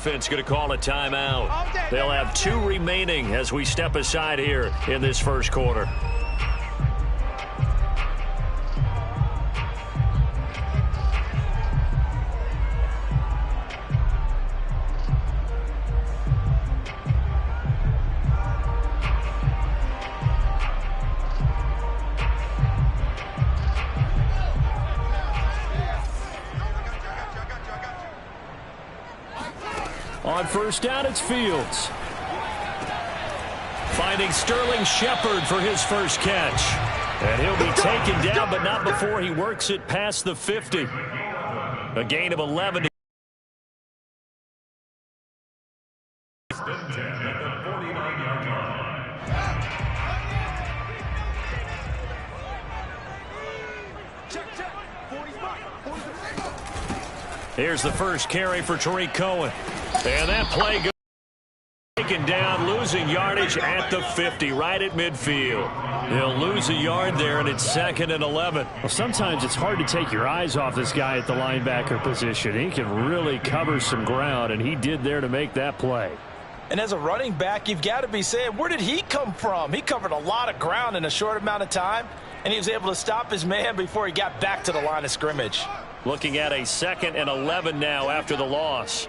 defense going to call a timeout. They'll have 2 remaining as we step aside here in this first quarter. On first down, it's Fields. Finding Sterling Shepard for his first catch. And he'll be taken down, but not before he works it past the 50. A gain of 11. Here's the first carry for Tariq Cohen. And that play goes taken down, losing yardage at the 50, right at midfield. He'll lose a yard there, and it's 2nd and 11. Well, sometimes it's hard to take your eyes off this guy at the linebacker position. He can really cover some ground, and he did there to make that play. And as a running back, you've got to be saying, where did he come from? He covered a lot of ground in a short amount of time, and he was able to stop his man before he got back to the line of scrimmage. Looking at a 2nd and 11 now after the loss.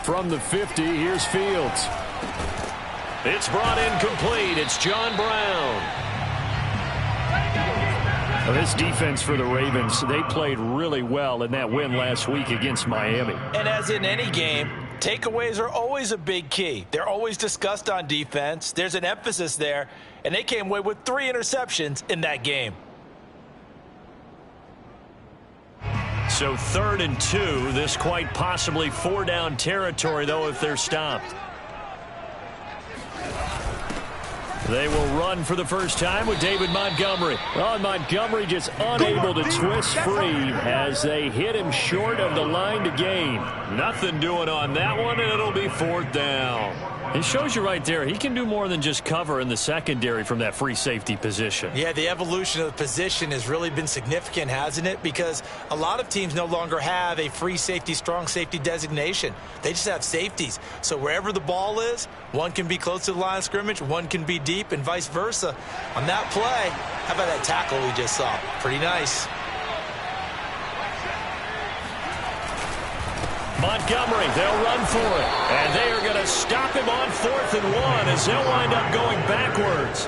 From the 50, here's Fields. It's brought in complete. It's John Brown. Well, this defense for the Ravens, they played really well in that win last week against Miami. And as in any game, takeaways are always a big key. They're always discussed on defense. There's an emphasis there, and they came away with 3 interceptions in that game. So 3rd and 2. This quite possibly 4-down territory, though, if they're stopped. They will run for the first time with David Montgomery. Well, Montgomery just unable to twist free as they hit him short of the line to gain. Nothing doing on that one, and it'll be 4th down. It shows you right there, he can do more than just cover in the secondary from that free safety position. Yeah, the evolution of the position has really been significant, hasn't it? Because a lot of teams no longer have a free safety, strong safety designation. They just have safeties. So wherever the ball is, one can be close to the line of scrimmage, one can be deep, and vice versa. On that play, how about that tackle we just saw? Pretty nice. Montgomery, they'll run for it. And they are going to stop him on 4th and 1 as they'll wind up going backwards.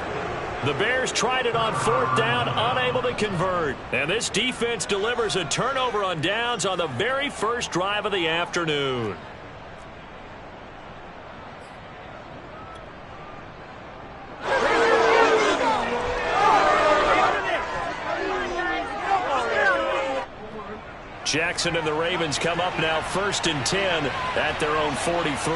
The Bears tried it on 4th down, unable to convert. And this defense delivers a turnover on downs on the very first drive of the afternoon. Jackson and the Ravens come up now 1st and 10 at their own 43.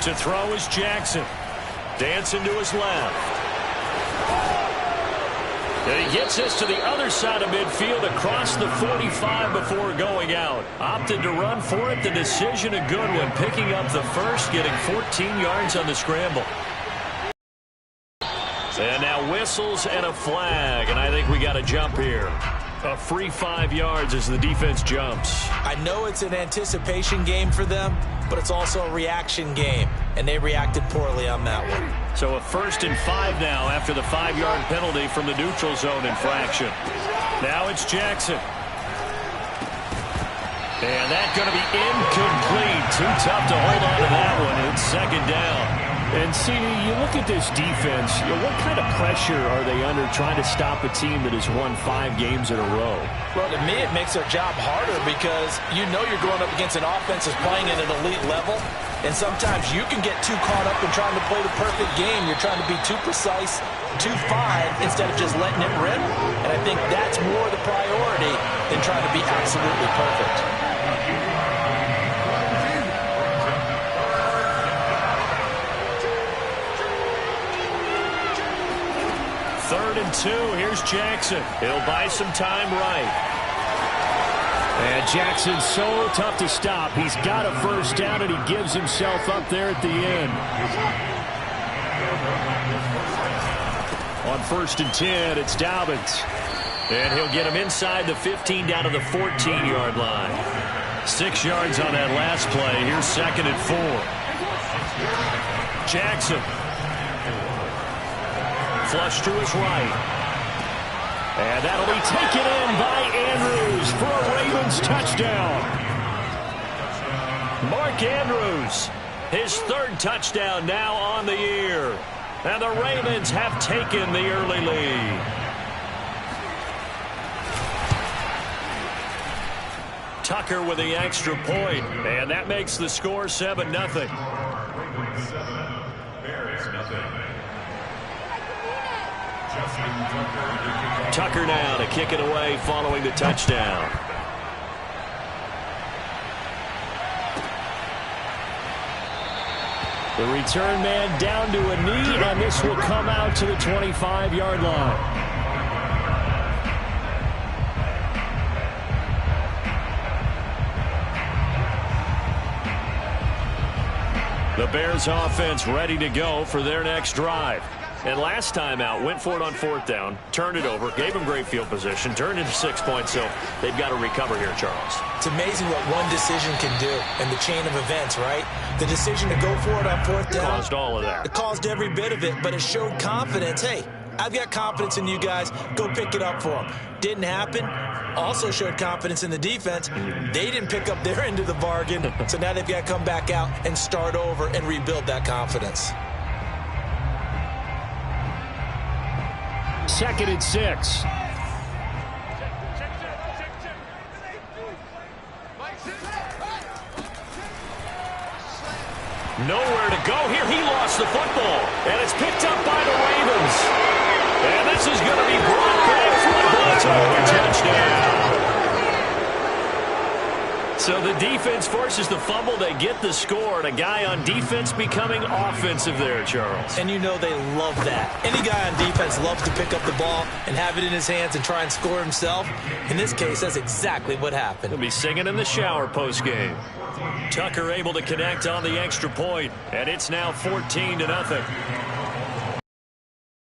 To throw is Jackson. Dancing to his left. And he gets this to the other side of midfield across the 45 before going out. Opted to run for it. The decision a good one. Picking up the first, getting 14 yards on the scramble. And now whistles and a flag, and I think we got a jump here. A free 5 yards as the defense jumps. I know it's an anticipation game for them, but it's also a reaction game, and they reacted poorly on that one. So a 1st and 5 now after the 5-yard penalty from the neutral zone infraction. Now it's Jackson. And that's going to be incomplete. Too tough to hold on to that one. It's 2nd down. And, CD, you look at this defense, what kind of pressure are they under trying to stop a team that has won 5 games in a row? Well, to me, it makes their job harder because you know you're going up against an offense that's playing at an elite level, and sometimes you can get too caught up in trying to play the perfect game. You're trying to be too precise, too fine, instead of just letting it rip. And I think that's more the priority than trying to be absolutely perfect. 3rd and 2. Here's Jackson. He'll buy some time right. And Jackson's so tough to stop. He's got a first down, and he gives himself up there at the end. On 1st and 10, it's Dobbins. And he'll get him inside the 15 down to the 14-yard line. 6 yards on that last play. Here's 2nd and 4. Jackson. Flush to his right. And that'll be taken in by Andrews for a Ravens touchdown. Mark Andrews, his 3rd touchdown now on the year. And the Ravens have taken the early lead. Tucker with the extra point, and that makes the score 7-0. Tucker now to kick it away following the touchdown. The return man down to a knee, and this will come out to the 25-yard line. The Bears offense ready to go for their next drive. And last time out, went for it on 4th down, turned it over, gave them great field position, turned into 6 points, so they've got to recover here, Charles. It's amazing what one decision can do in the chain of events, right? The decision to go for it on 4th down. Caused all of that. It caused every bit of it, but it showed confidence. Hey, I've got confidence in you guys. Go pick it up for them. Didn't happen. Also showed confidence in the defense. They didn't pick up their end of the bargain, so now they've got to come back out and start over and rebuild that confidence. 2nd and 6. Nowhere to go here. He lost the football, and it's picked up by the Ravens. And this is going to be brought back for a Baltimore touchdown. So the defense forces the fumble. They get the score, and a guy on defense becoming offensive there, Charles. And you know they love that. Any guy on defense loves to pick up the ball and have it in his hands and try and score himself. In this case, that's exactly what happened. He'll be singing in the shower post-game. Tucker able to connect on the extra point, and it's now 14-0.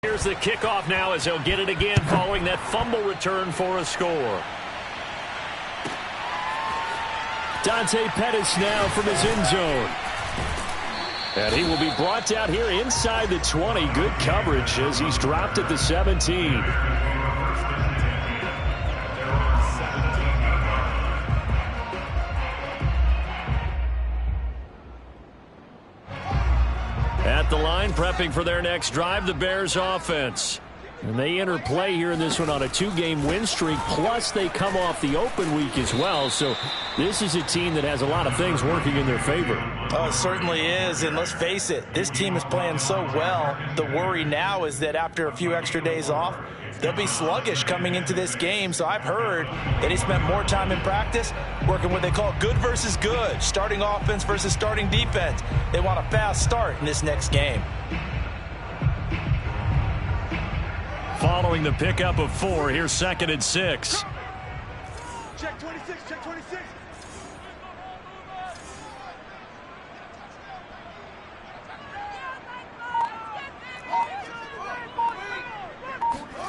Here's the kickoff now as he'll get it again following that fumble return for a score. Dante Pettis now from his end zone. And he will be brought down here inside the 20. Good coverage as he's dropped at the 17. At the line, prepping for their next drive, the Bears offense. And they enter play here in this one on a 2-game win streak, plus they come off the open week as well. So this is a team that has a lot of things working in their favor. Oh, it certainly is, and let's face it, this team is playing so well. The worry now is that after a few extra days off, they'll be sluggish coming into this game. So I've heard that he spent more time in practice working what they call good versus good, starting offense versus starting defense. They want a fast start in this next game. Following the pickup of 4, here's 2nd and 6. Check 26, check 26.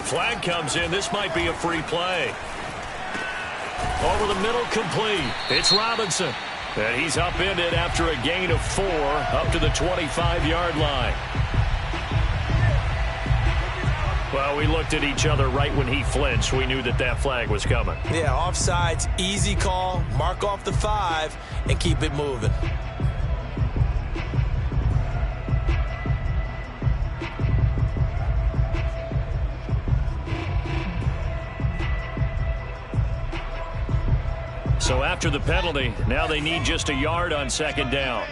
Flag comes in. This might be a free play. Over the middle, complete. It's Robinson. And he's upended after a gain of 4 up to the 25-yard line. Well, we looked at each other right when he flinched. We knew that that flag was coming. Yeah, offsides, easy call, mark off the 5, and keep it moving. So after the penalty, now they need just a yard on 2nd down.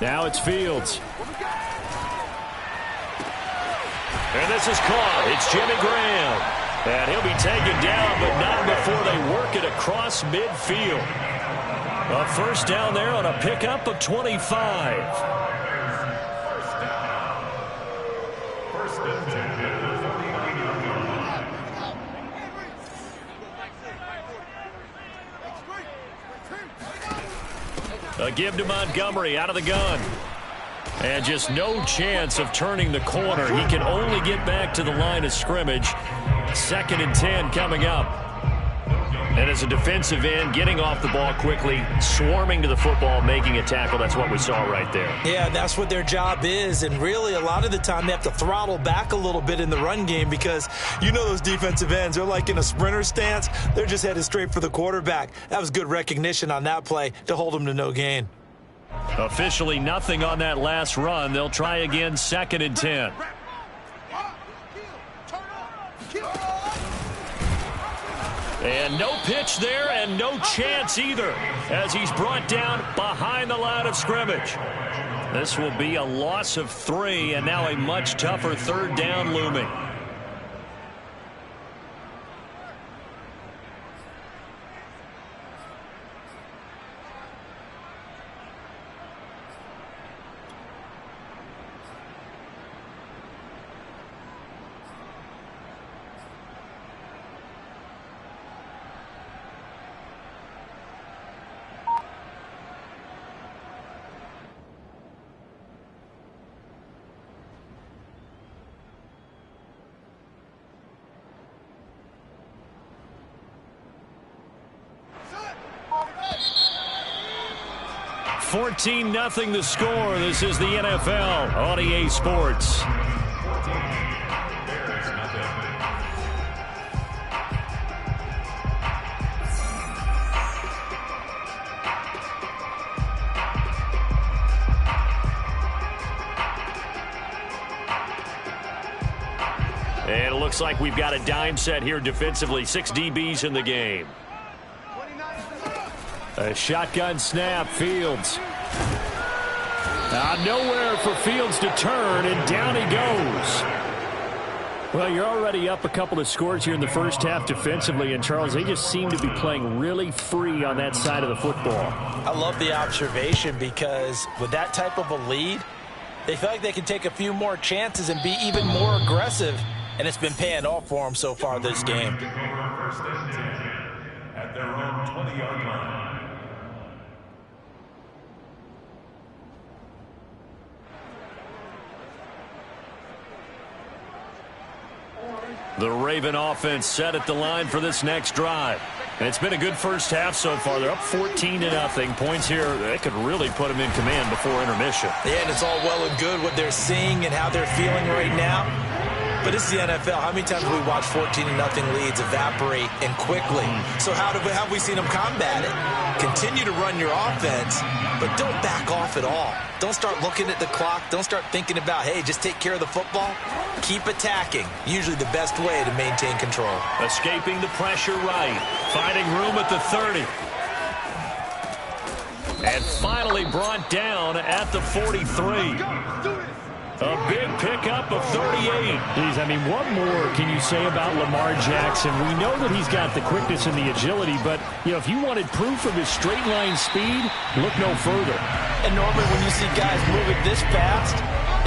Now it's Fields. And this is caught. It's Jimmy Graham. And he'll be taken down, but not before they work it across midfield. A first down there on a pickup of 25. A give to Montgomery out of the gun. And just no chance of turning the corner. He can only get back to the line of scrimmage. 2nd and 10 coming up. And as a defensive end, getting off the ball quickly, swarming to the football, making a tackle. That's what we saw right there. Yeah, that's what their job is. And really, a lot of the time, they have to throttle back a little bit in the run game because you know those defensive ends, they're like in a sprinter stance. They're just headed straight for the quarterback. That was good recognition on that play to hold them to no gain. Officially nothing on that last run. They'll try again, 2nd and 10. And no pitch there and no chance either as he's brought down behind the line of scrimmage. This will be a loss of 3 and now a much tougher 3rd down looming. $14-0 the score. This is the NFL on EA Sports. And it looks like we've got a dime set here defensively. 6 DBs in the game. A shotgun snap, Fields. Nowhere for Fields to turn, and down he goes. Well, you're already up a couple of scores here in the first half defensively, and Charles, they just seem to be playing really free on that side of the football. I love the observation because with that type of a lead, they feel like they can take a few more chances and be even more aggressive, and it's been paying off for them so far this game. First and 10 at their own 20-yard line. The Raven offense set at the line for this next drive. And it's been a good first half so far. They're up 14-0. Points here, they could really put them in command before intermission. Yeah, and it's all well and good what they're seeing and how they're feeling right now. But it's the NFL. How many times have we watched 14-0 leads evaporate and quickly? So how have we seen them combat it? Continue to run your offense, but don't back off at all. Don't start looking at the clock. Don't start thinking about, hey, just take care of the football. Keep attacking. Usually the best way to maintain control. Escaping the pressure right. Finding room at the 30. And finally brought down at the 43. A big pickup of 38. Geez, I mean, what more can you say about Lamar Jackson? We know that he's got the quickness and the agility, but, you know, if you wanted proof of his straight line speed, look no further. And normally when you see guys moving this fast,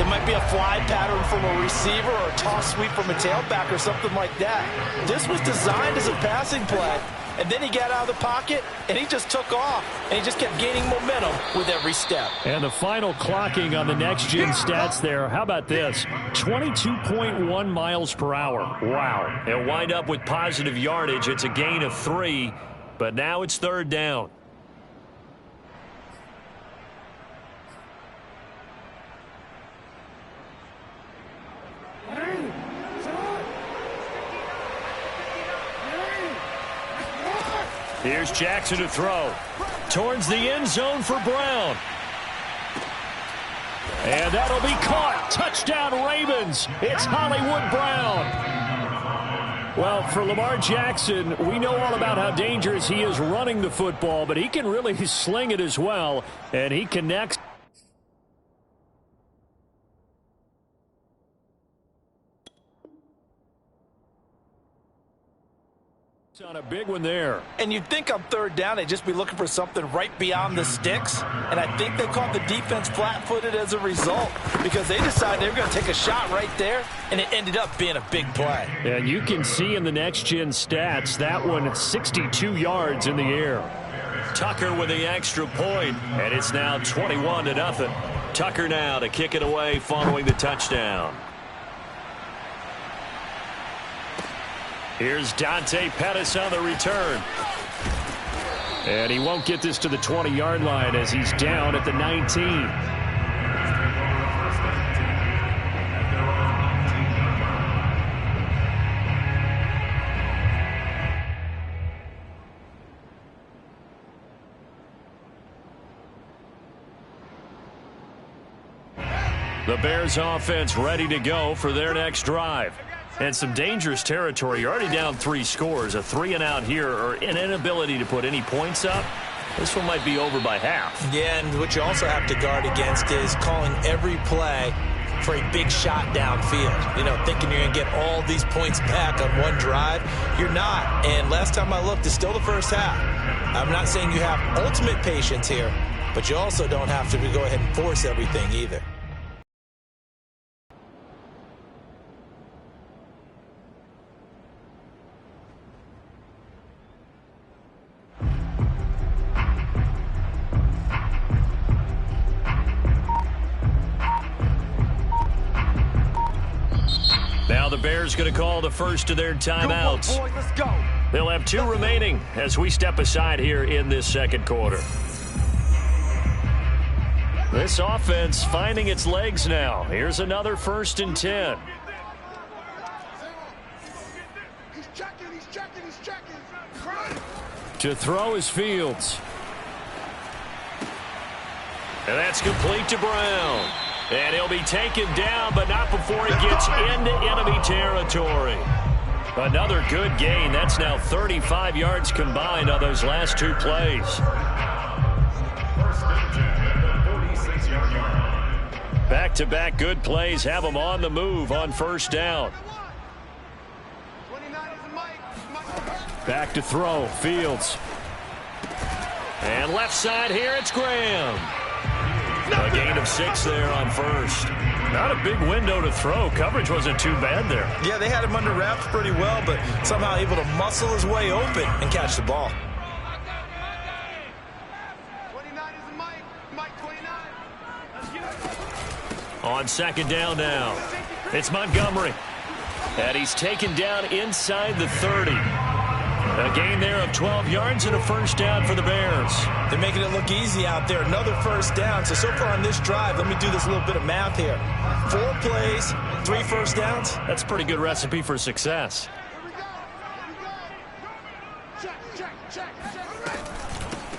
it might be a fly pattern from a receiver or a toss sweep from a tailback or something like that. This was designed as a passing play, and then he got out of the pocket, and he just took off, and he just kept gaining momentum with every step. And the final clocking on the next-gen stats there, how about this? 22.1 miles per hour. Wow. They'll wind up with positive yardage. It's a gain of 3, but now it's 3rd down. Here's Jackson to throw. Towards the end zone for Brown. And that'll be caught. Touchdown Ravens. It's Hollywood Brown. Well, for Lamar Jackson, we know all about how dangerous he is running the football, but he can really sling it as well, and he connects. On a big one there. And you'd think on third down they'd just be looking for something right beyond the sticks. And I think they caught the defense flat-footed as a result because they decided they were going to take a shot right there, and it ended up being a big play. And you can see in the next-gen stats, that one 62 yards in the air. Tucker with the extra point, and it's now 21-0. Tucker now to kick it away following the touchdown. Here's Dante Pettis on the return. And he won't get this to the 20-yard line as he's down at the 19. The Bears offense ready to go for their next drive. And some dangerous territory. You're already down 3 scores. A 3-and-out here or an inability to put any points up. This one might be over by half. Yeah, and what you also have to guard against is calling every play for a big shot downfield. You know, thinking you're going to get all these points back on one drive. You're not. And last time I looked, it's still the first half. I'm not saying you have ultimate patience here, but you also don't have to go ahead and force everything either. Now the Bears going to call the first of their timeouts. Go, boys, let's go. They'll have 2 remaining as we step aside here in this second quarter. This offense finding its legs now. Here's another 1st and 10. He's checking. To throw is Fields. And that's complete to Brown. And he'll be taken down, but not before he gets into enemy territory. Another good gain. That's now 35 yards combined on those last 2 plays. 1st and 10 at the 46-yard line. Back-to-back good plays have them on the move on 1st down. 29 is Mike. Back to throw. Fields. And left side here, it's Graham. A gain of 6 there on 1st. Not a big window to throw. Coverage wasn't too bad there. Yeah, they had him under wraps pretty well, but somehow able to muscle his way open and catch the ball. 29 is Mike 29. On 2nd down now, it's Montgomery. And he's taken down inside the 30. A gain there of 12 yards and a 1st down for the Bears. They're making it look easy out there. Another 1st down. So far on this drive, let me do this little bit of math here. 4 plays, 3 1st downs. That's a pretty good recipe for success. Check.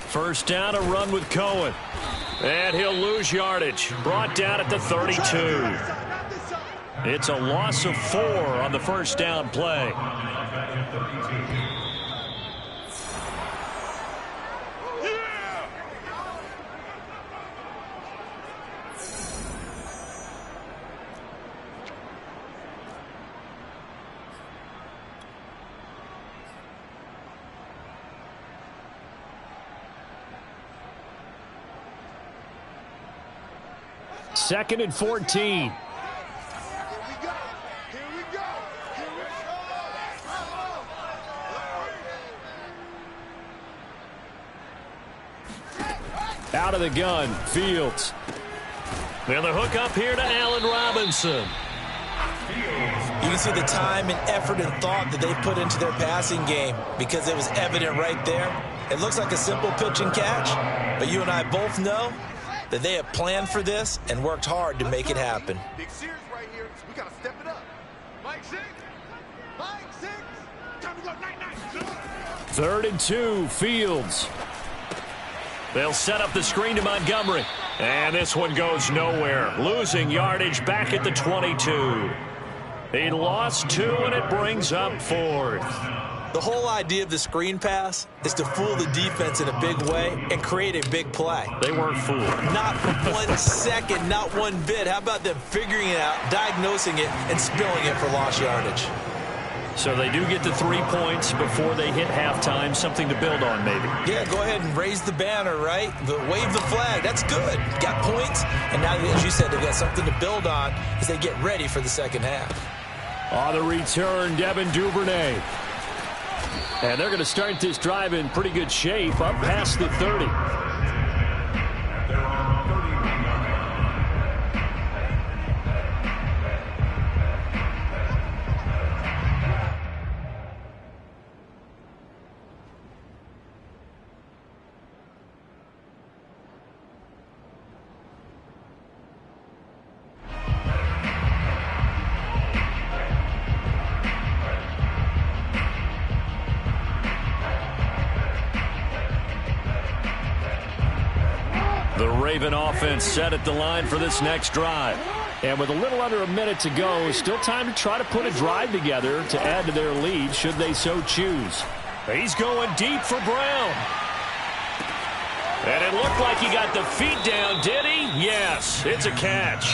1st down, a run with Cohen. And he'll lose yardage. Brought down at the 32. It's a loss of 4 on the 1st down play. Second and 14. Out of the gun. Fields. And the hook up here to Allen Robinson. You can see the time and effort and thought that they put into their passing game because it was evident right there. It looks like a simple pitch and catch, but you and I both know that they have planned for this and worked hard to make it happen. Big series right here. We got to step it up. Mike 6. Time to go. 9. 3rd and 2. Fields. They'll set up the screen to Montgomery. And this one goes nowhere. Losing yardage back at the 22. He lost 2, and it brings up 4th. The whole idea of the screen pass is to fool the defense in a big way and create a big play. They weren't fooled. Not for 1 second, not one bit. How about them figuring it out, diagnosing it, and spilling it for lost yardage? So they do get the 3 points before they hit halftime, something to build on maybe. Yeah, go ahead and raise the banner, right? Wave the flag. That's good. Got points, and now, as you said, they've got something to build on as they get ready for the second half. On the return, Devin Duvernay. And they're going to start this drive in pretty good shape, up past the 30. The Raven offense set at the line for this next drive. And with a little under a minute to go, still time to try to put a drive together to add to their lead should they so choose. He's going deep for Brown. And it looked like he got the feet down, did he? Yes, it's a catch.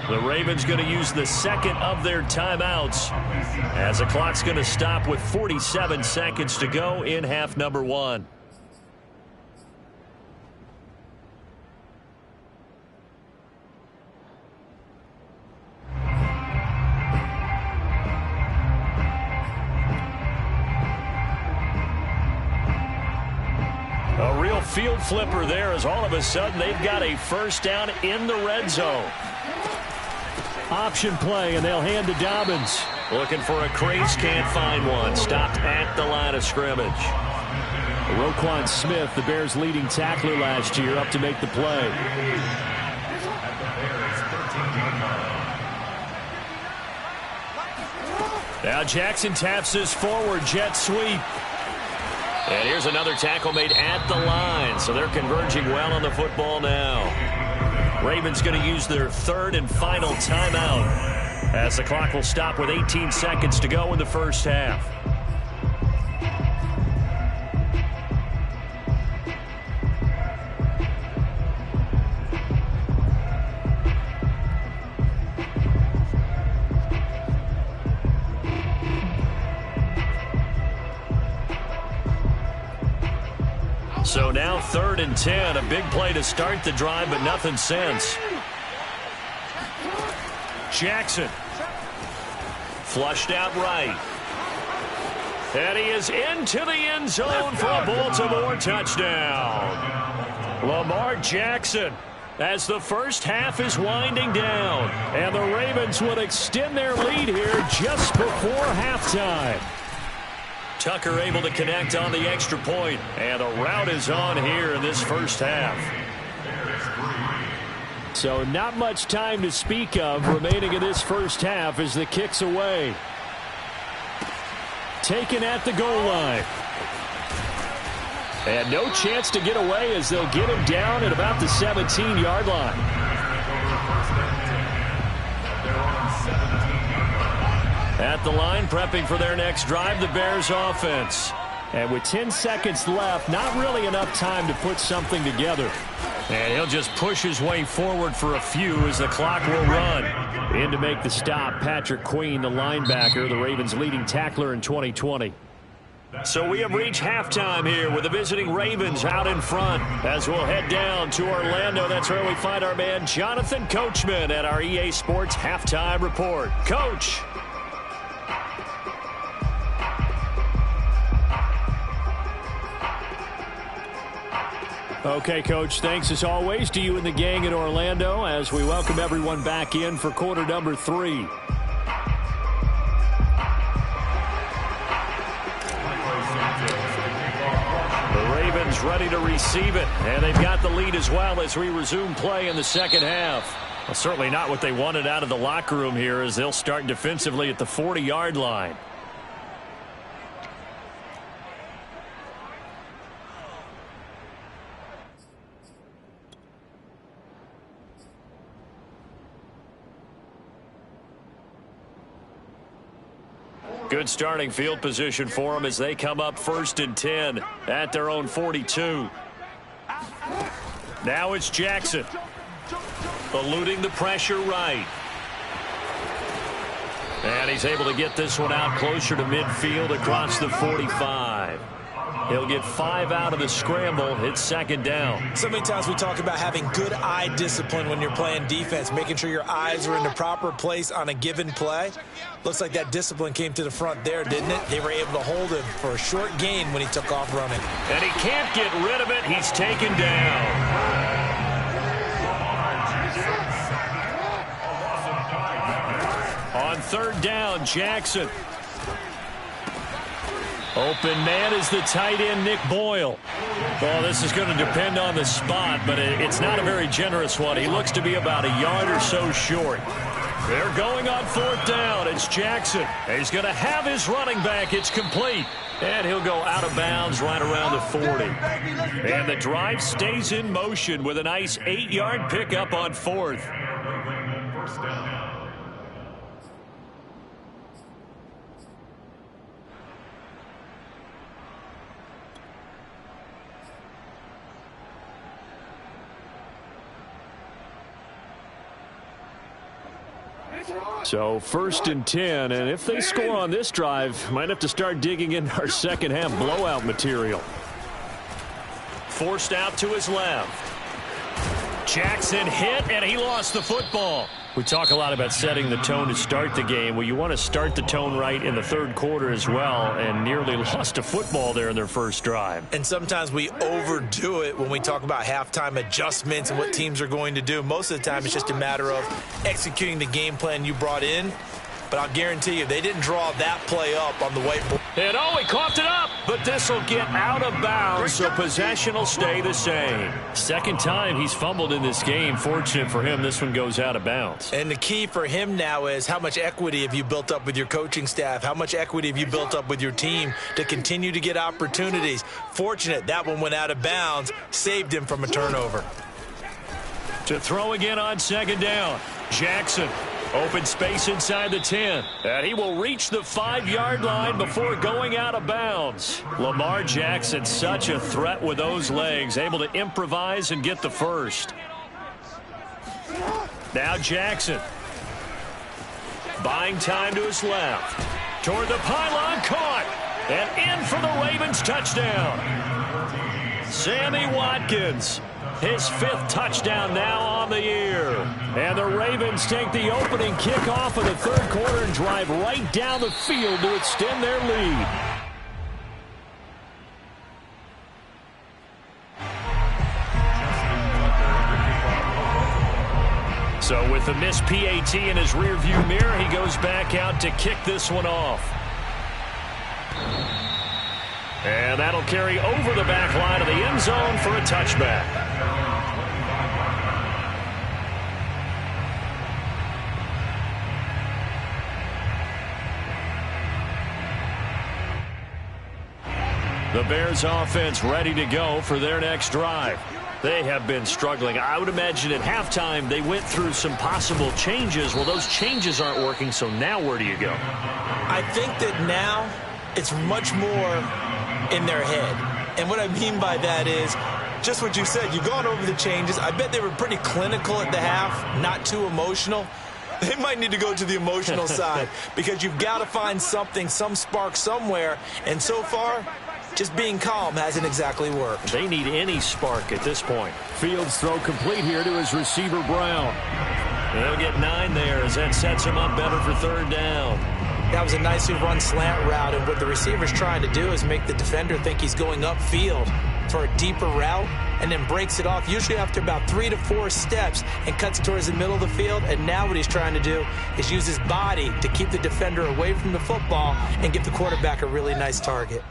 The Ravens going to use the second of their timeouts as the clock's going to stop with 47 seconds to go in half number 1. A real field flipper there as all of a sudden they've got a first down in the red zone. Option play, and they'll hand to Dobbins. Looking for a crease, can't find one. Stopped at the line of scrimmage. Roquan Smith, the Bears' leading tackler last year, up to make the play. Now Jackson taps his forward jet sweep. And here's another tackle made at the line. So they're converging well on the football now. Ravens going to use their third and final timeout as the clock will stop with 18 seconds to go in the first half. So now 3rd and 10, a big play to start the drive, but nothing since. Jackson. Flushed out right. And he is into the end zone for a Baltimore touchdown. Lamar Jackson, as the first half is winding down. And the Ravens would extend their lead here just before halftime. Tucker able to connect on the extra point, and a rout is on here in this first half. So not much time to speak of remaining in this first half as the kick's away. Taken at the goal line. And no chance to get away as they'll get him down at about the 17-yard line. At the line, prepping for their next drive, the Bears offense. And with 10 seconds left, not really enough time to put something together. And he'll just push his way forward for a few as the clock will run. In to make the stop, Patrick Queen, the linebacker, the Ravens' leading tackler in 2020. So we have reached halftime here with the visiting Ravens out in front. As we'll head down to Orlando, that's where we find our man Jonathan Coachman at our EA Sports Halftime Report. Coach. Okay, Coach, thanks as always to you and the gang in Orlando as we welcome everyone back in for quarter number 3. The Ravens ready to receive it, and they've got the lead as well as we resume play in the second half. Well, certainly not what they wanted out of the locker room here as they'll start defensively at the 40-yard line. Good starting field position for them as they come up 1st and 10 at their own 42. Now it's Jackson. Eluding the pressure right. And he's able to get this one out closer to midfield across the 45. He'll get 5 out of the scramble. It's second down. So many times we talk about having good eye discipline when you're playing defense, making sure your eyes are in the proper place on a given play. Looks like that discipline came to the front there, didn't it? They were able to hold him for a short gain when he took off running. And he can't get rid of it. He's taken down. On third down, Jackson. Open man is the tight end, Nick Boyle. Well, this is going to depend on the spot, but it's not a very generous one. He looks to be about a yard or so short. They're going on fourth down. It's Jackson. He's going to have his running back. It's complete. And he'll go out of bounds right around the 40. And the drive stays in motion with a nice 8-yard pickup on fourth. First down. So first and 10, and if they score on this drive, might have to start digging in our second half blowout material. Forced out to his left. Jackson hit, and he lost the football. We talk a lot about setting the tone to start the game. Well, you want to start the tone right in the third quarter as well, and nearly lost a football there in their first drive. And sometimes we overdo it when we talk about halftime adjustments and what teams are going to do. Most of the time, it's just a matter of executing the game plan you brought in. But I'll guarantee you, they didn't draw that play up on the whiteboard. And he coughed it up, but this will get out of bounds, so possession will stay the same. Second time he's fumbled in this game. Fortunate for him, this one goes out of bounds. And the key for him now is how much equity have you built up with your coaching staff? How much equity have you built up with your team to continue to get opportunities? Fortunate that one went out of bounds, saved him from a turnover. To throw again on second down, Jackson. Open space inside the 10. And he will reach the 5-yard line before going out of bounds. Lamar Jackson, such a threat with those legs, able to improvise and get the first. Now Jackson. Buying time to his left. Toward the pylon, caught. And in for the Ravens touchdown. Sammy Watkins. His 5th touchdown now on the year. And the Ravens take the opening kickoff of the third quarter and drive right down the field to extend their lead. So with the missed PAT in his rearview mirror, he goes back out to kick this one off. And that'll carry over the back line of the end zone for a touchback. The Bears offense ready to go for their next drive. They have been struggling. I would imagine at halftime they went through some possible changes. Well, those changes aren't working, so now where do you go? I think that now it's much more in their head. And what I mean by that is just what you said. You've gone over the changes. I bet they were pretty clinical at the half, not too emotional. They might need to go to the emotional side because you've got to find something, some spark somewhere. And so far, just being calm hasn't exactly worked. They need any spark at this point. Fields throw complete here to his receiver, Brown. They'll get 9 there as that sets him up better for third down. That was a nicely run slant route, and what the receiver's trying to do is make the defender think he's going upfield for a deeper route and then breaks it off, usually after about 3 to 4 steps, and cuts towards the middle of the field. And now what he's trying to do is use his body to keep the defender away from the football and give the quarterback a really nice target.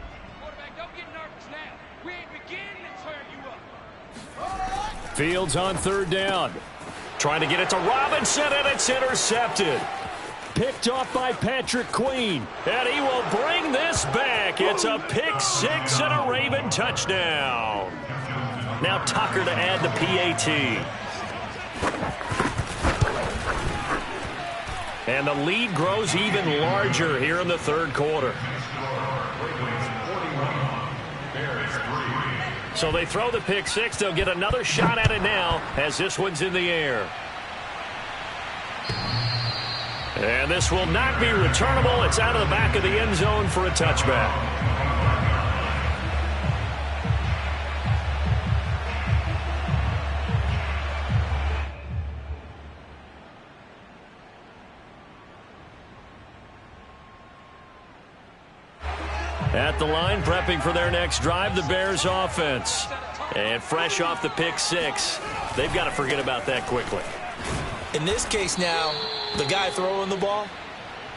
Fields on third down. Trying to get it to Robinson, and it's intercepted. Picked off by Patrick Queen. And he will bring this back. It's a pick 6 and a Raven touchdown. Now Tucker to add the PAT. And the lead grows even larger here in the third quarter. So they throw the pick 6. They'll get another shot at it now as this one's in the air. And this will not be returnable. It's out of the back of the end zone for a touchback. At the line, prepping for their next drive, the Bears offense. And fresh off the pick six, they've got to forget about that quickly. In this case now, the guy throwing the ball,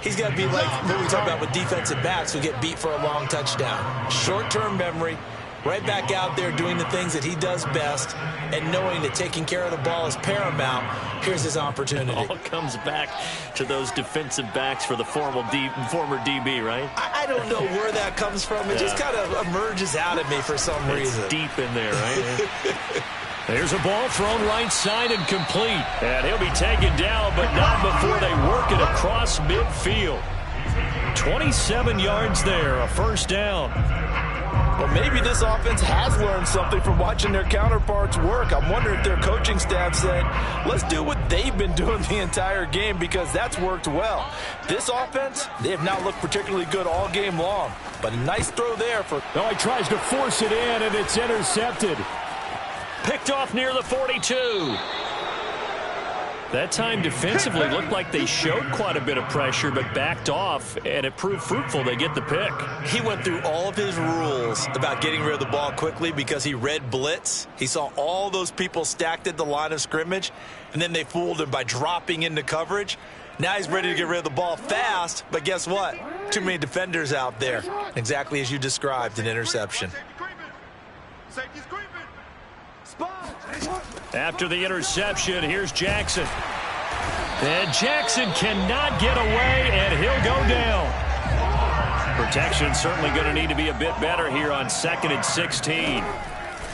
he's got to be like what we talk about with defensive backs who get beat for a long touchdown. Short-term memory, right back out there doing the things that he does best, and knowing that taking care of the ball is paramount. Here's his opportunity. It all comes back to those defensive backs for the former DB, right? I don't know where that comes from. It just kind of emerges out at me for some reason. It's deep in there, right? There's a ball thrown right side and complete. And he'll be taken down, but not before they work it across midfield. 27 yards there, a first down. Well, maybe this offense has learned something from watching their counterparts work. I'm wondering if their coaching staff said, let's do what they've been doing the entire game, because that's worked well. This offense, they have not looked particularly good all game long. But a nice throw there for... Oh, he tries to force it in, and it's intercepted. Picked off near the 42. That time defensively looked like they showed quite a bit of pressure, but backed off, and it proved fruitful. They get the pick. He went through all of his rules about getting rid of the ball quickly because he read blitz. He saw all those people stacked at the line of scrimmage, and then they fooled him by dropping into coverage. Now he's ready to get rid of the ball fast, but guess what? Too many defenders out there. Exactly as you described, an interception. Safety's creeping. After the interception, here's Jackson. And Jackson cannot get away, and he'll go down. Protection certainly going to need to be a bit better here on 2nd and 16.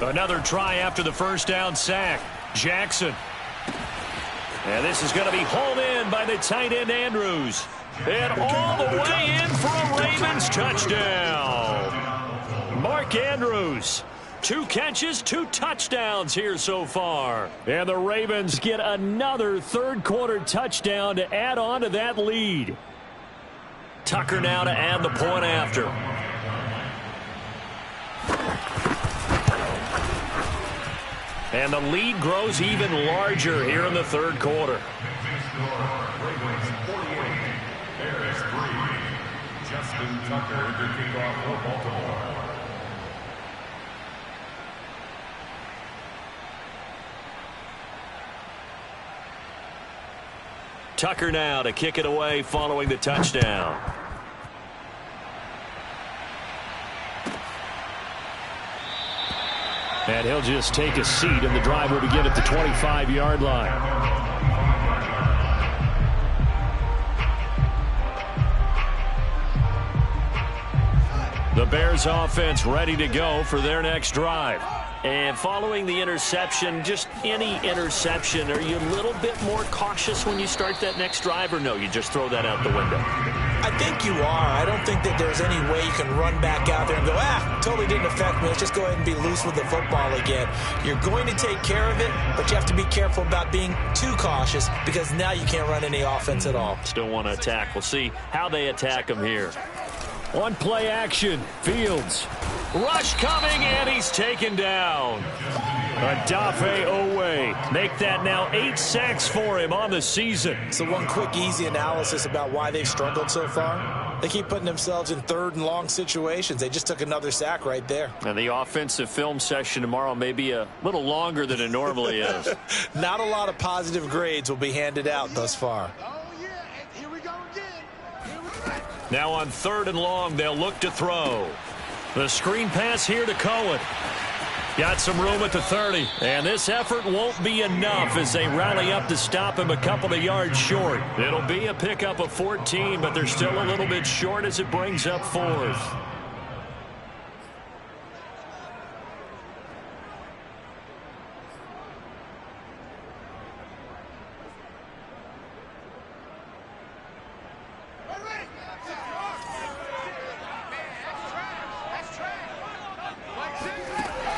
Another try after the first down sack. Jackson. And this is going to be hauled in by the tight end Andrews. And all the way in for a Ravens touchdown. Mark Andrews. 2 catches, 2 touchdowns here so far. And the Ravens get another third-quarter touchdown to add on to that lead. Tucker now to add the point after. And the lead grows even larger here in the third quarter. Ravens 48, Bears 3. Justin Tucker to kick off for Baltimore. Tucker now to kick it away following the touchdown. And he'll just take a seat, and the drive will begin at the 25-yard line. The Bears offense ready to go for their next drive. And following the interception, just any interception, are you a little bit more cautious when you start that next drive, or no, you just throw that out the window? I think you are. I don't think that there's any way you can run back out there and go, totally didn't affect me. Let's just go ahead and be loose with the football again. You're going to take care of it, but you have to be careful about being too cautious, because now you can't run any offense at all. Still want to attack. We'll see how they attack him here. On play action, Fields. Rush coming, and he's taken down. Adafe Owe. Make that now 8 sacks for him on the season. So one quick, easy analysis about why they've struggled so far. They keep putting themselves in third and long situations. They just took another sack right there. And the offensive film session tomorrow may be a little longer than it normally is. Not a lot of positive grades will be handed out thus far. Here we go again. Now on 3rd and long, they'll look to throw. The screen pass here to Cohen. Got some room at the 30. And this effort won't be enough as they rally up to stop him a couple of yards short. It'll be a pickup of 14, but they're still a little bit short as it brings up 4th.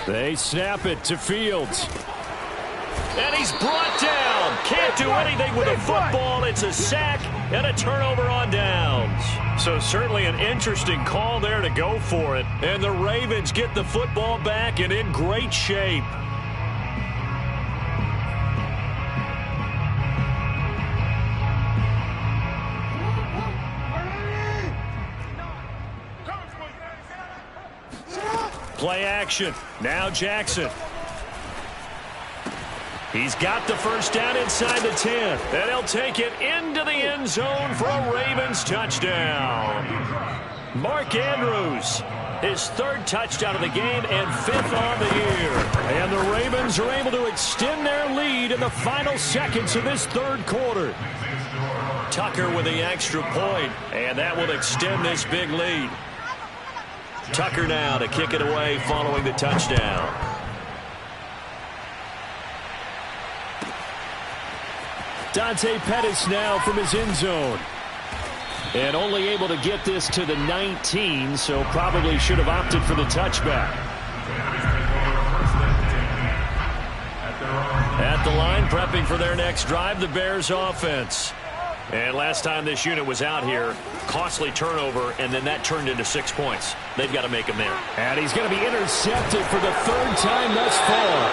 They snap it to Fields. And he's brought down. Can't do anything with a football. It's a sack and a turnover on downs. So certainly an interesting call there to go for it. And the Ravens get the football back and in great shape. Play action. Now Jackson. He's got the first down inside the 10. And he'll take it into the end zone for a Ravens touchdown. Mark Andrews, his third touchdown of the game and fifth on the year. And the Ravens are able to extend their lead in the final seconds of this third quarter. Tucker with the extra point, and that will extend this big lead. Tucker now to kick it away following the touchdown. Dante Pettis now from his end zone. And only able to get this to the 19, so probably should have opted for the touchback. At the line, prepping for their next drive, the Bears offense. And last time this unit was out here, costly turnover, and then that turned into 6 points. They've got to make them there. And he's going to be intercepted for the third time thus far.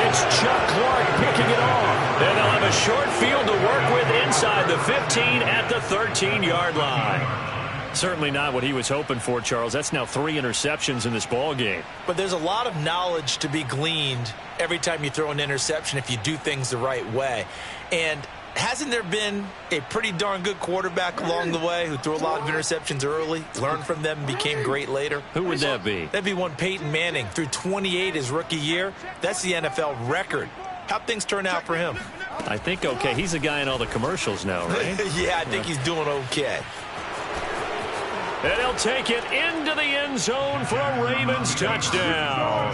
It's Chuck Clark picking it off. And they'll have a short field to work with inside the 15 at the 13-yard line. Certainly not what he was hoping for, Charles. That's now 3 interceptions in this ball game. But there's a lot of knowledge to be gleaned every time you throw an interception if you do things the right way. And hasn't there been a pretty darn good quarterback along the way who threw a lot of interceptions early, learned from them, and became great later? Who would that be? That'd be one Peyton Manning. Threw 28 his rookie year. That's the NFL record. How'd things turn out for him? I think okay. He's a guy in all the commercials now, right? Yeah, I think he's doing okay. And he'll take it into the end zone for a Ravens touchdown.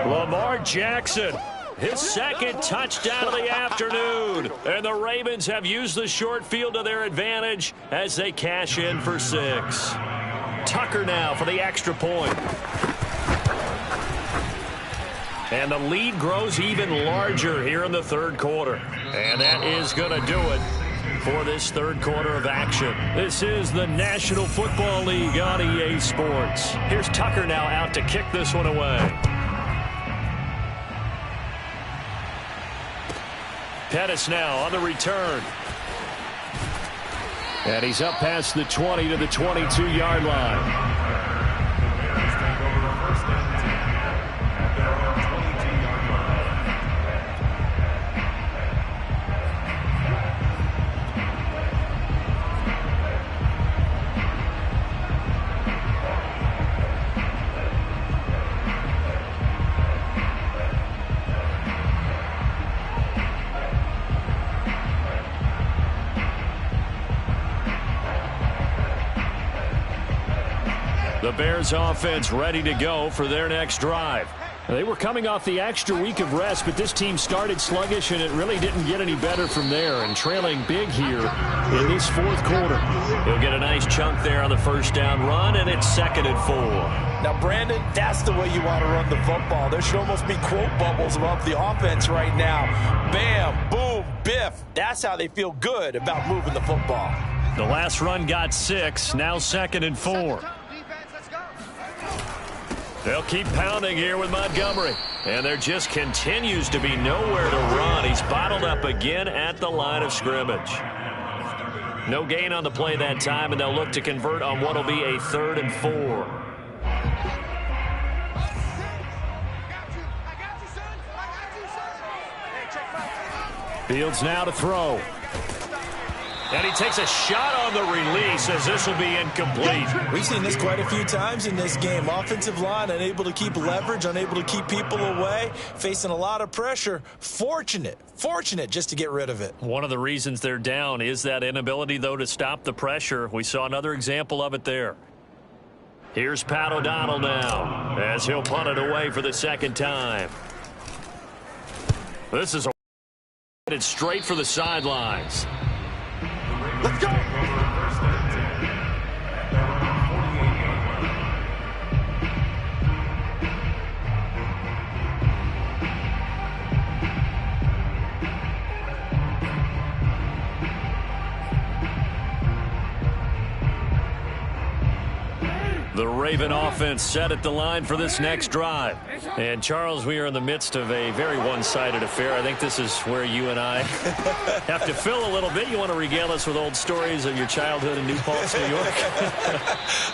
Lamar Jackson, his second touchdown of the afternoon. And the Ravens have used the short field to their advantage as they cash in for 6. Tucker now for the extra point. And the lead grows even larger here in the third quarter. And that is going to do it for this third quarter of action. This is the National Football League on EA Sports. Here's Tucker now out to kick this one away. Pettis now on the return. And he's up past the 20 to the 22-yard line. The Bears offense ready to go for their next drive. They were coming off the extra week of rest, but this team started sluggish, and it really didn't get any better from there, and trailing big here in this fourth quarter. He'll get a nice chunk there on the first down run, and it's 2nd and 4. Now, Brandon, that's the way you want to run the football. There should almost be quote bubbles above the offense right now. Bam, boom, biff. That's how they feel good about moving the football. The last run got 6, now 2nd and 4. They'll keep pounding here with Montgomery. And there just continues to be nowhere to run. He's bottled up again at the line of scrimmage. No gain on the play that time, and they'll look to convert on what will be a 3rd and 4. Fields now to throw. And he takes a shot on the release as this will be incomplete. We've seen this quite a few times in this game. Offensive line unable to keep leverage, unable to keep people away, facing a lot of pressure. Fortunate just to get rid of it. One of the reasons they're down is that inability, though, to stop the pressure. We saw another example of it there. Here's Pat O'Donnell now as he'll punt it away for the second time. This is headed straight for the sidelines. Let's go! Raven offense set at the line for this next drive. And, Charles, we are in the midst of a very one-sided affair. I think this is where you and I have to fill a little bit. You want to regale us with old stories of your childhood in New Paltz, New York?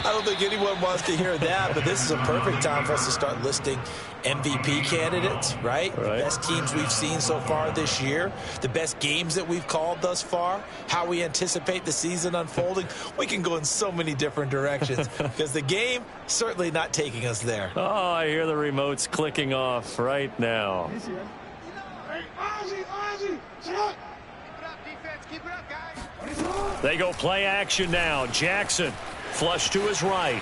I don't think anyone wants to hear that, but this is a perfect time for us to start listing MVP candidates, right? The best teams we've seen so far this year, the best games that we've called thus far, how we anticipate the season unfolding. We can go in so many different directions because the game certainly not taking us there. Oh, I hear the remotes clicking off right now. They go play action now. Jackson, flush to his right.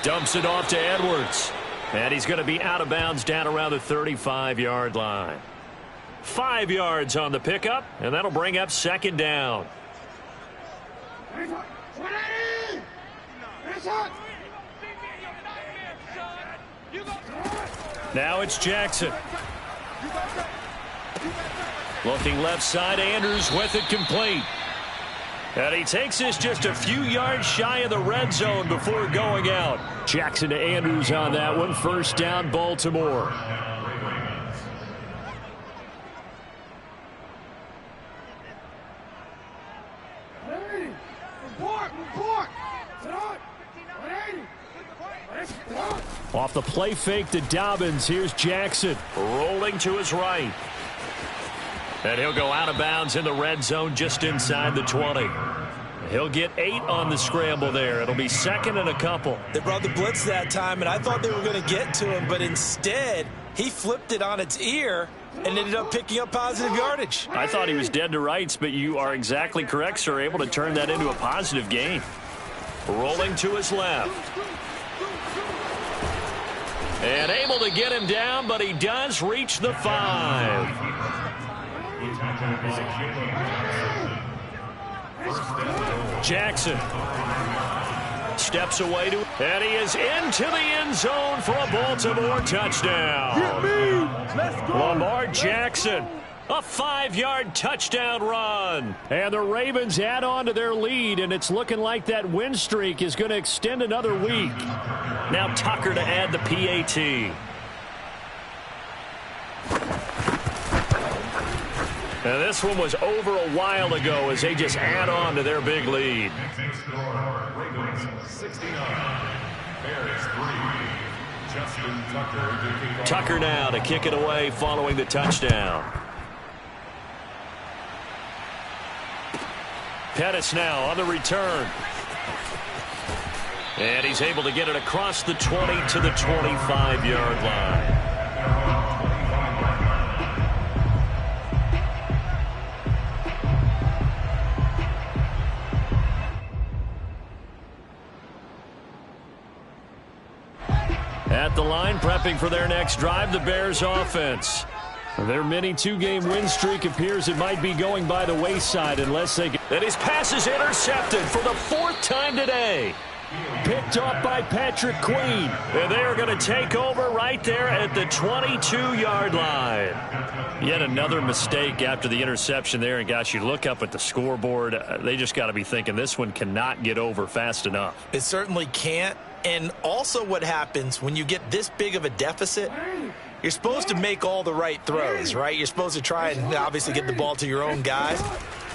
Dumps it off to Edwards. And he's going to be out of bounds down around the 35-yard line. 5 yards on the pickup, and that'll bring up second down. Now it's Jackson. Looking left side, Andrews with it complete. And he takes this just a few yards shy of the red zone before going out. Jackson to Andrews on that one. First down, Baltimore. Off the play fake to Dobbins. Here's Jackson rolling to his right. And he'll go out of bounds in the red zone just inside the 20. He'll get 8 on the scramble there. It'll be second and a couple. They brought the blitz that time, and I thought they were going to get to him, but instead he flipped it on its ear and ended up picking up positive yardage. I thought he was dead to rights, but you are exactly correct, sir. Able to turn that into a positive gain. Rolling to his left. And able to get him down, but he does reach the 5. Jackson steps away to, and he is into the end zone for a Baltimore touchdown. Lamar Jackson, a 5-yard touchdown run. And the Ravens add on to their lead, and it's looking like that win streak is going to extend another week. Now Tucker to add the PAT. And this one was over a while ago as they just add on to their big lead. Tucker now to kick it away following the touchdown. Pettis now on the return. And he's able to get it across the 20 to the 25-yard line. At the line, prepping for their next drive, the Bears offense. Their mini 2-game win streak appears it might be going by the wayside unless they get... And his pass is intercepted for the 4th time today. Picked off by Patrick Queen. And they are going to take over right there at the 22-yard line. Yet another mistake after the interception there. And, gosh, you look up at the scoreboard. They just got to be thinking this one cannot get over fast enough. It certainly can't. And also what happens when you get this big of a deficit, you're supposed to make all the right throws, right? You're supposed to try and obviously get the ball to your own guys.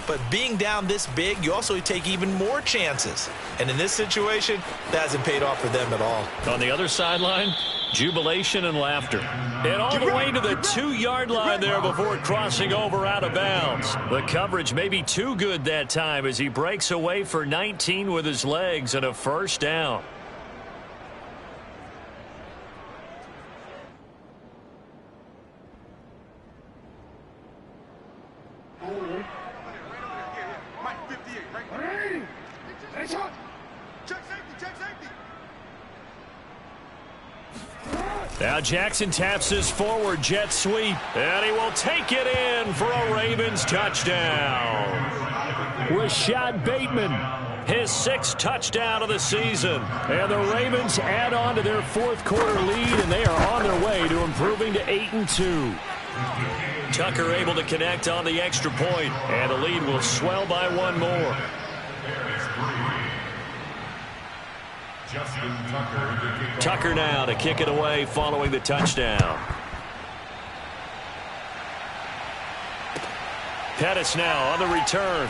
But being down this big, you also take even more chances. And in this situation, that hasn't paid off for them at all. On the other sideline, jubilation and laughter. And all the way to the 2-yard line there before crossing over out of bounds. The coverage may be too good that time as he breaks away for 19 with his legs and a first down. Now Jackson taps his forward jet sweep, and he will take it in for a Ravens touchdown. Rashad Bateman, his 6th touchdown of the season. And the Ravens add on to their 4th quarter lead, and they are on their way to improving to 8-2. Tucker able to connect on the extra point, and the lead will 'll swell by 1 more. Tucker now to kick it away following the touchdown. Pettis now on the return.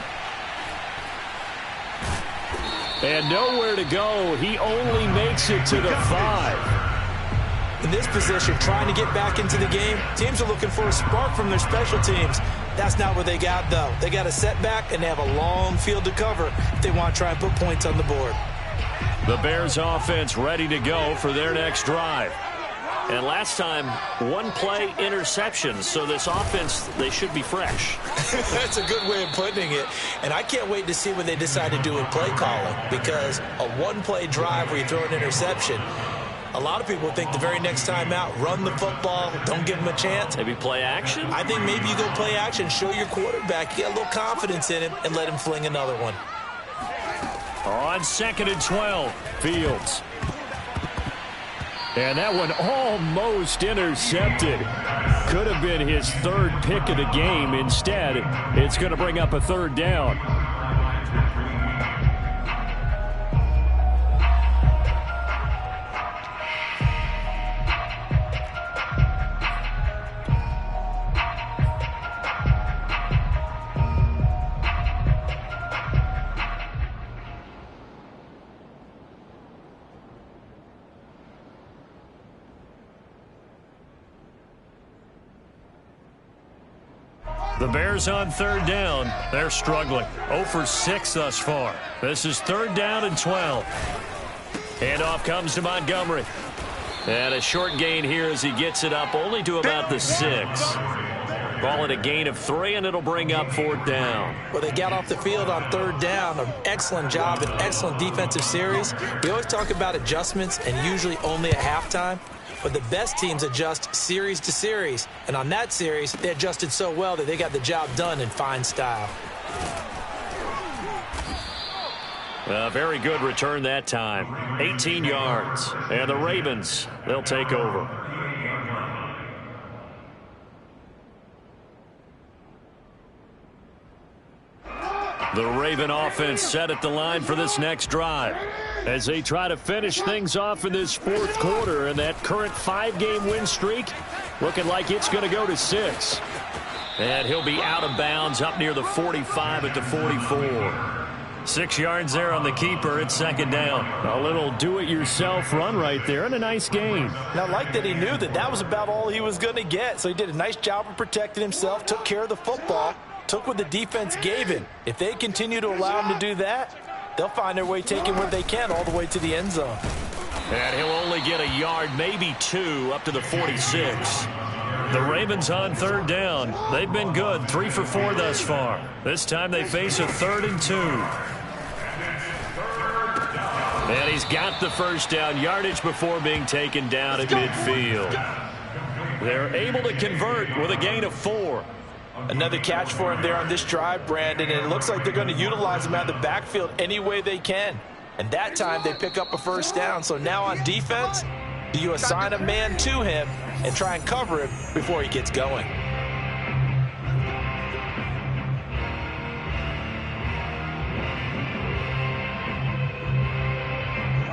And nowhere to go. He only makes it to the 5. In this position, trying to get back into the game, teams are looking for a spark from their special teams. That's not what they got, though. They got a setback, and they have a long field to cover if they want to try and put points on the board. The Bears offense ready to go for their next drive. And last time, one play interception. So this offense, they should be fresh. That's a good way of putting it. And I can't wait to see what they decide to do with play calling, because a one-play drive where you throw an interception, a lot of people think the very next time out, run the football, don't give them a chance. Maybe play action? I think maybe you go play action, show your quarterback, get a little confidence in him, and let him fling another one. On 2nd and 12, Fields. And that one almost intercepted. Could have been his 3rd pick of the game. Instead, it's going to bring up a 3rd down. The Bears on 3rd down. They're struggling. 0 for 6 thus far. This is 3rd down and 12. Handoff comes to Montgomery. And a short gain here as he gets it up only to about the 6. Ball at a gain of 3, and it'll bring up 4th down. Well, they got off the field on 3rd down. An excellent job, an excellent defensive series. We always talk about adjustments, and usually only at halftime. But the best teams adjust series to series. And on that series, they adjusted so well that they got the job done in fine style. A very good return that time. 18 yards. And the Ravens, they'll take over. The Raven offense set at the line for this next drive as they try to finish things off in this 4th quarter, and that current 5-game win streak looking like it's going to go to 6. And he'll be out of bounds up near the 45 at the 44. 6 yards there on the keeper. It's 2nd down. A little do-it-yourself run right there, and a nice gain. Now, I like that he knew that that was about all he was going to get, so he did a nice job of protecting himself, took care of the football, took what the defense gave him. If they continue to allow him to do that, they'll find their way taking what they can all the way to the end zone. And he'll only get a yard, maybe 2, up to the 46. The Ravens on 3rd down. They've been good, 3 for 4 thus far. This time they face a 3rd and 2. And he's got the 1st down, yardage before being taken down at midfield. They're able to convert with a gain of 4. Another catch for him there on this drive, Brandon, and it looks like they're going to utilize him out of the backfield any way they can. And that time they pick up a 1st down. So now on defense, do you assign a man to him and try and cover him before he gets going?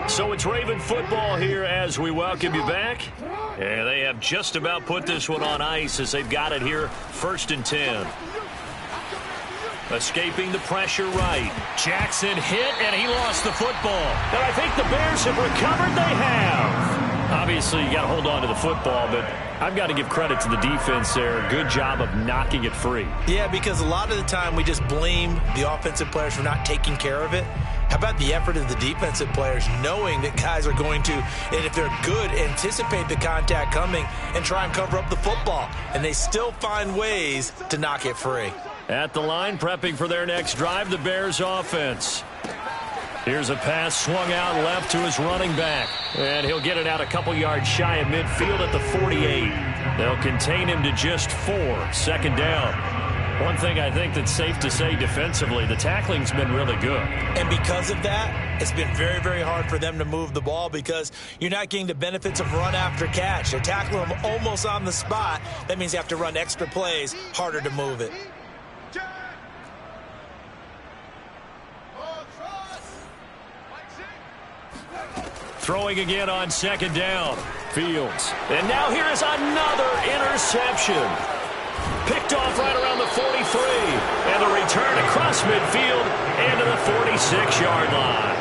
So it's Raven football here as we welcome you back. And they have just about put this one on ice as they've got it here, 1st and 10. Escaping the pressure right. Jackson hit, and he lost the football. And I think the Bears have recovered. They have. Obviously, you got to hold on to the football, but I've got to give credit to the defense there. Good job of knocking it free. Yeah, because a lot of the time we just blame the offensive players for not taking care of it. How about the effort of the defensive players knowing that guys are going to, and if they're good, anticipate the contact coming and try and cover up the football. And they still find ways to knock it free. At the line, prepping for their next drive, the Bears offense. Here's a pass swung out left to his running back. And he'll get it out a couple yards shy of midfield at the 48. They'll contain him to just 4. 2nd down. One thing I think that's safe to say defensively, the tackling's been really good. And because of that, it's been very, very hard for them to move the ball because you're not getting the benefits of run after catch. They're tackling them almost on the spot. That means you have to run extra plays, harder to move it. Throwing again on second down. Fields. And now here is another interception. Picked off right around the 43. And the return across midfield and to the 46-yard line.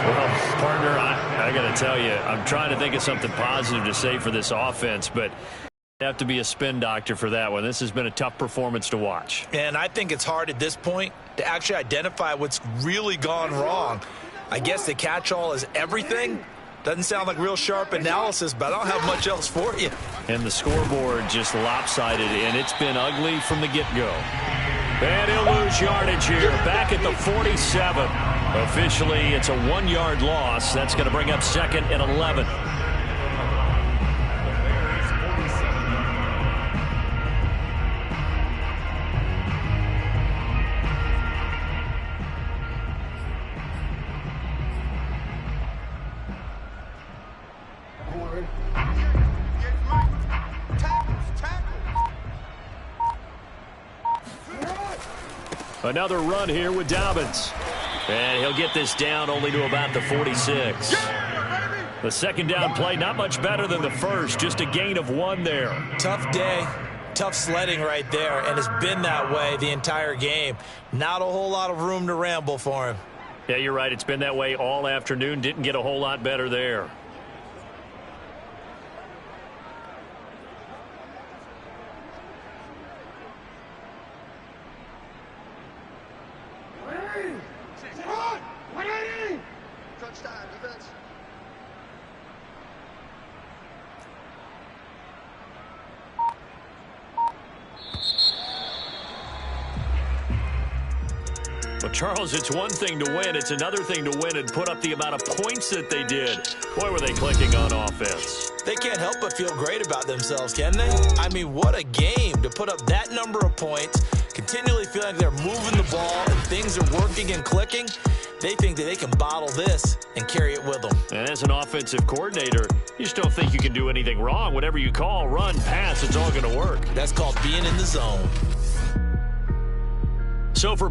Well, partner, I got to tell you, I'm trying to think of something positive to say for this offense, but I have to be a spin doctor for that one. This has been a tough performance to watch. And I think it's hard at this point to actually identify what's really gone wrong. I guess the catch-all is everything. Doesn't sound like real sharp analysis, but I don't have much else for you. And the scoreboard just lopsided, and it's been ugly from the get-go. And he'll lose yardage here, back at the 47. Officially, it's a 1-yard loss. That's going to bring up 2nd and 11. Another run here with Dobbins. And he'll get this down only to about the 46. The second down play, not much better than the first, just a gain of 1 there. Tough day, tough sledding right there, and it's been that way the entire game. Not a whole lot of room to ramble for him. Yeah, you're right. It's been that way all afternoon. Didn't get a whole lot better there. Well, Charles, it's one thing to win. It's another thing to win and put up the amount of points that they did. Boy, were they clicking on offense. They can't help but feel great about themselves, can they? I mean, what a game to put up that number of points, continually feeling like they're moving the ball and things are working and clicking. They think that they can bottle this and carry it with them. And as an offensive coordinator, you just don't think you can do anything wrong. Whatever you call, run, pass, it's all going to work. That's called being in the zone. So for